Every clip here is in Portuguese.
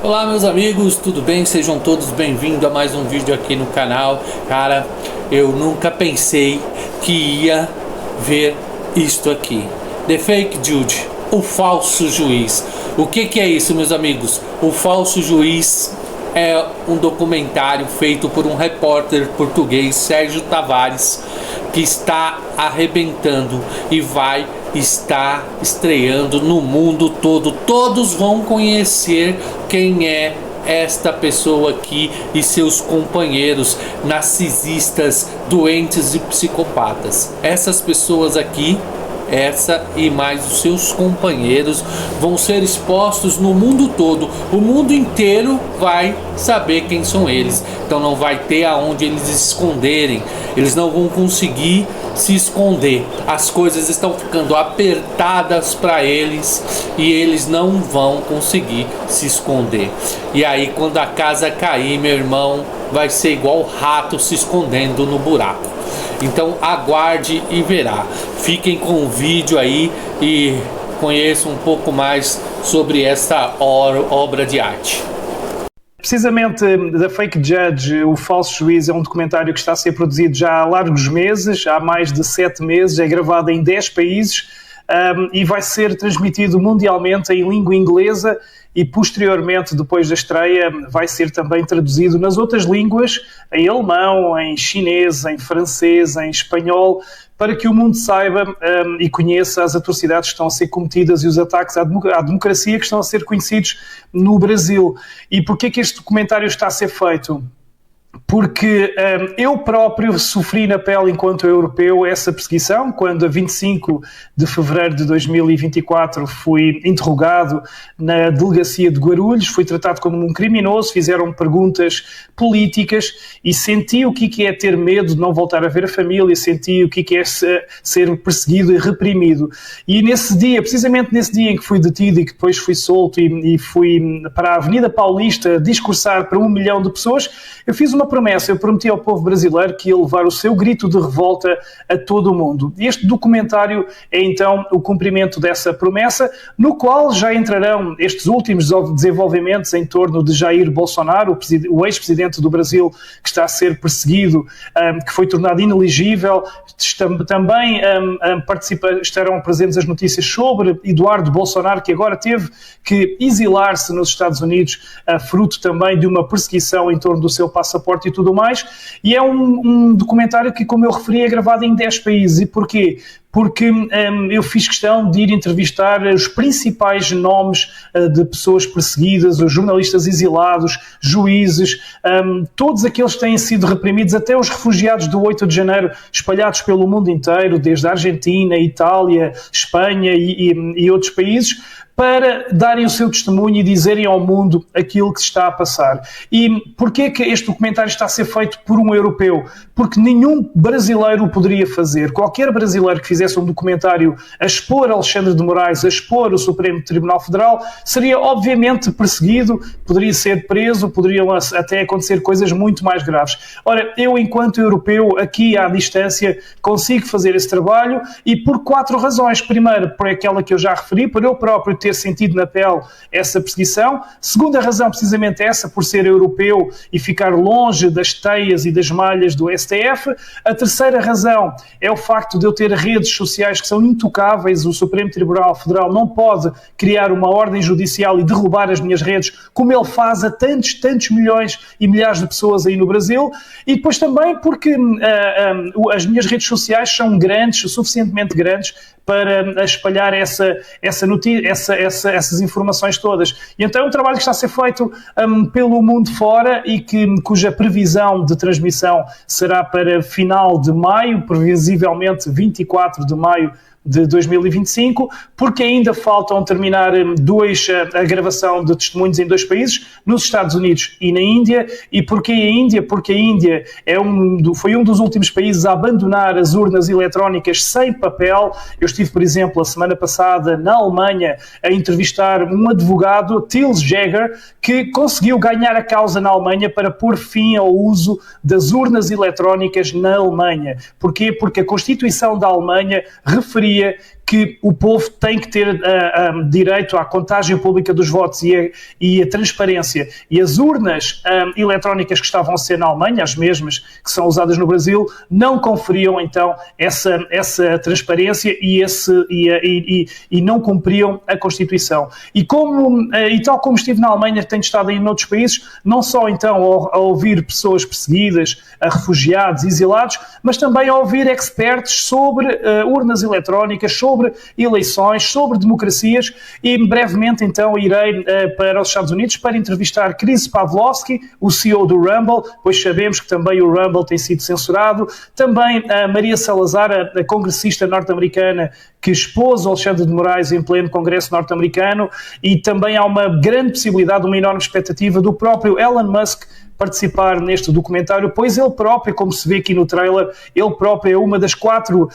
Olá meus amigos, tudo bem? Sejam todos bem-vindos a mais um vídeo aqui no canal. Cara, eu nunca pensei que ia ver isto aqui. The Fake Judge, o falso juiz. O que é isso, meus amigos? O falso juiz é um documentário feito por um repórter português, Sérgio Tavares, que está arrebentando e vai estar estreando no mundo todo. Todos vão conhecer quem é esta pessoa aqui e seus companheiros narcisistas, doentes e psicopatas. Essas pessoas aqui, essa e mais os seus companheiros, vão ser expostos no mundo todo. O mundo inteiro vai saber quem são eles. Então não vai ter aonde eles se esconderem. Eles não vão conseguir se esconder. As coisas estão ficando apertadas para eles e eles não vão conseguir se esconder. E aí quando a casa cair, meu irmão, vai ser igual rato se escondendo no buraco. Então aguarde e verá. Fiquem com o vídeo aí e conheçam um pouco mais sobre essa obra de arte. Precisamente, The Fake Judge, o falso juiz, é um documentário que está a ser produzido já há largos meses, há mais de 7 meses, é gravado em 10 países e vai ser transmitido mundialmente em língua inglesa e posteriormente, depois da estreia, vai ser também traduzido nas outras línguas, em alemão, em chinês, em francês, em espanhol, para que o mundo saiba e conheça as atrocidades que estão a ser cometidas e os ataques à democracia que estão a ser conhecidos no Brasil. E porquê é que este documentário está a ser feito? Porque eu próprio sofri na pele, enquanto europeu, essa perseguição, quando a 25 de fevereiro de 2024 fui interrogado na delegacia de Guarulhos, fui tratado como um criminoso, fizeram perguntas políticas e senti o que é ter medo de não voltar a ver a família, senti o que é ser perseguido e reprimido. E nesse dia, precisamente nesse dia em que fui detido e que depois fui solto e fui para a Avenida Paulista discursar para 1 milhão de pessoas, eu fiz uma promessa, eu prometi ao povo brasileiro que ia levar o seu grito de revolta a todo o mundo. Este documentário é então o cumprimento dessa promessa, no qual já entrarão estes últimos desenvolvimentos em torno de Jair Bolsonaro, o ex-presidente do Brasil, que está a ser perseguido, que foi tornado inelegível. Também estarão presentes as notícias sobre Eduardo Bolsonaro, que agora teve que exilar-se nos Estados Unidos, fruto também de uma perseguição em torno do seu passaporte e tudo mais, e é um documentário que, como eu referi, é gravado em 10 países. E porquê? Porque eu fiz questão de ir entrevistar os principais nomes de pessoas perseguidas, os jornalistas exilados, juízes, todos aqueles que têm sido reprimidos, até os refugiados do 8 de janeiro, espalhados pelo mundo inteiro, desde a Argentina, Itália, Espanha e outros países, para darem o seu testemunho e dizerem ao mundo aquilo que se está a passar. E porquê que este documentário está a ser feito por um europeu? Porque nenhum brasileiro o poderia fazer. Qualquer brasileiro que fizesse um documentário a expor Alexandre de Moraes, a expor o Supremo Tribunal Federal, seria obviamente perseguido, poderia ser preso, poderiam até acontecer coisas muito mais graves. Ora, eu, enquanto europeu, aqui à distância, consigo fazer esse trabalho e por 4 razões. Primeiro, por aquela que eu já referi, por eu próprio ter sentido na pele essa perseguição. Segunda razão, precisamente essa, por ser europeu e ficar longe das teias e das malhas do STF. A terceira razão é o facto de eu ter redes sociais que são intocáveis. O Supremo Tribunal Federal não pode criar uma ordem judicial e derrubar as minhas redes, como ele faz a tantos milhões e milhares de pessoas aí no Brasil. E depois também porque as minhas redes sociais são grandes, suficientemente grandes, para espalhar essas informações todas. E então é um trabalho que está a ser feito pelo mundo fora e cuja previsão de transmissão será para final de maio, previsivelmente 24 de maio de 2025, porque ainda faltam terminar a gravação de testemunhos em 2 países, nos Estados Unidos e na Índia. E porquê a Índia? Porque a Índia foi um dos últimos países a abandonar as urnas eletrónicas sem papel. Eu estive, por exemplo, a semana passada na Alemanha a entrevistar um advogado, Tils Jäger, que conseguiu ganhar a causa na Alemanha para pôr fim ao uso das urnas eletrónicas na Alemanha. Porquê? Porque a Constituição da Alemanha referia que o povo tem que ter direito à contagem pública dos votos e a transparência. E as urnas eletrónicas que estavam a ser na Alemanha, as mesmas que são usadas no Brasil, não conferiam então essa transparência e não cumpriam a Constituição. E tal como estive na Alemanha, tenho estado em outros países, não só então a ouvir pessoas perseguidas, a refugiados, exilados, mas também a ouvir experts sobre urnas eletrónicas, sobre eleições, sobre democracias, e brevemente então irei para os Estados Unidos para entrevistar Chris Pavlovski, o CEO do Rumble, pois sabemos que também o Rumble tem sido censurado, também a Maria Salazar, a congressista norte-americana que expôs o Alexandre de Moraes em pleno Congresso norte-americano, e também há uma grande possibilidade, uma enorme expectativa do próprio Elon Musk participar neste documentário, pois ele próprio, como se vê aqui no trailer, ele próprio é uma das 4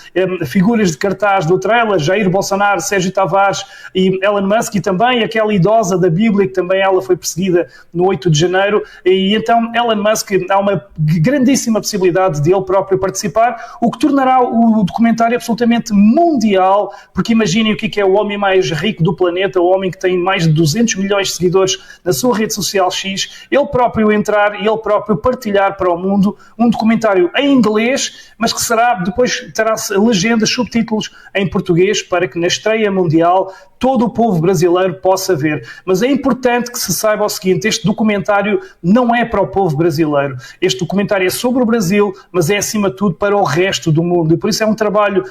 figuras de cartaz do trailer: Jair Bolsonaro, Sérgio Tavares e Elon Musk, e também aquela idosa da Bíblia, que também ela foi perseguida no 8 de janeiro, e então Elon Musk, há uma grandíssima possibilidade de ele próprio participar, o que tornará o documentário absolutamente mundial, porque imaginem o que é o homem mais rico do planeta, o homem que tem mais de 200 milhões de seguidores na sua rede social X, ele próprio entrar e ele próprio partilhar para o mundo um documentário em inglês, mas que depois terá legendas, subtítulos em português, para que na estreia mundial todo o povo brasileiro possa ver. Mas é importante que se saiba o seguinte: este documentário não é para o povo brasileiro. Este documentário é sobre o Brasil, mas é acima de tudo para o resto do mundo. E por isso é um trabalho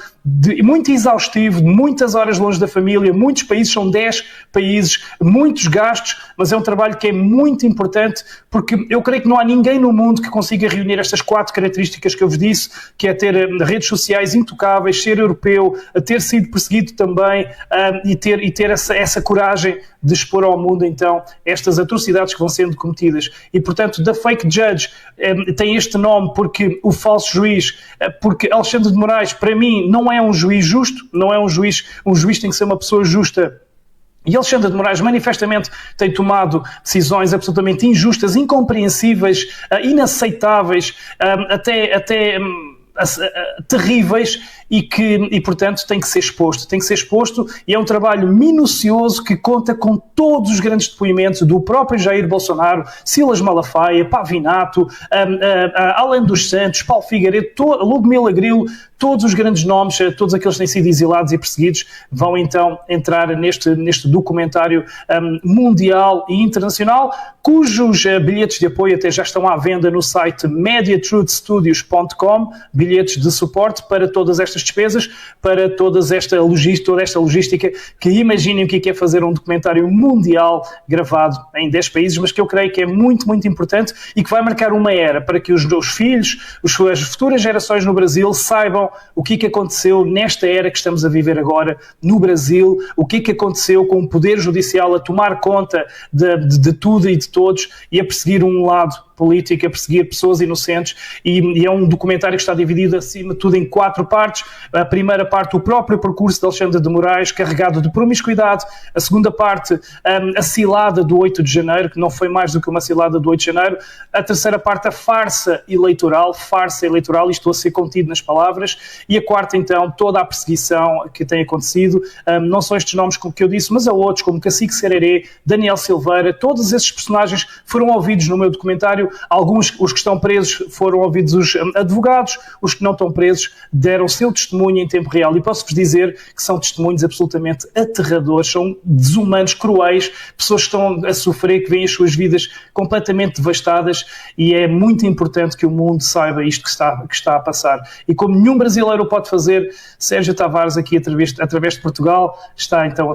muito exaustivo, de muitas horas longe da família, muitos países, são 10 países, muitos gastos, mas é um trabalho que é muito importante, porque eu creio que não há ninguém no mundo que consiga reunir estas 4 características que eu vos disse, que é ter redes sociais intocáveis, ser europeu, ter sido perseguido também, e ter essa coragem de expor ao mundo então estas atrocidades que vão sendo cometidas. E portanto, The Fake Judge tem este nome porque o falso juiz, porque Alexandre de Moraes, para mim, não é um juiz justo, não é um juiz tem que ser uma pessoa justa. E Alexandre de Moraes manifestamente tem tomado decisões absolutamente injustas, incompreensíveis, inaceitáveis, até terríveis, e portanto tem que ser exposto, e é um trabalho minucioso que conta com todos os grandes depoimentos do próprio Jair Bolsonaro, Silas Malafaia, Pavinato, Alan dos Santos, Paulo Figueiredo, Ludmila Grilo, todos os grandes nomes, todos aqueles que têm sido exilados e perseguidos, vão então entrar neste documentário mundial e internacional, cujos bilhetes de apoio até já estão à venda no site mediatruthstudios.com, bilhetes de suporte para todas estas despesas, para toda esta logística, que imaginem o que é fazer um documentário mundial gravado em 10 países, mas que eu creio que é muito, muito importante e que vai marcar uma era para que os filhos, as futuras gerações no Brasil saibam o que aconteceu nesta era que estamos a viver agora no Brasil, o que aconteceu com o Poder Judicial a tomar conta de tudo e de todos e a perseguir um lado política, a perseguir pessoas inocentes, e é um documentário que está dividido acima de tudo em 4 partes. A primeira parte, o próprio percurso de Alexandre de Moraes, carregado de promiscuidade. A segunda parte, a cilada do 8 de janeiro, que não foi mais do que uma cilada do 8 de janeiro. A terceira parte, a farsa eleitoral, e estou a ser contido nas palavras. E a quarta, então, toda a perseguição que tem acontecido, não são estes nomes que eu disse, mas há outros, como Cacique Sererê, Daniel Silveira, todos esses personagens foram ouvidos no meu documentário. Alguns, os que estão presos, foram ouvidos os advogados, os que não estão presos deram o seu testemunho em tempo real, e posso-vos dizer que são testemunhos absolutamente aterradores, são desumanos, cruéis, pessoas que estão a sofrer, que veem as suas vidas completamente devastadas, e é muito importante que o mundo saiba isto que está a passar. E como nenhum brasileiro pode fazer, Sérgio Tavares, aqui através de Portugal, está então a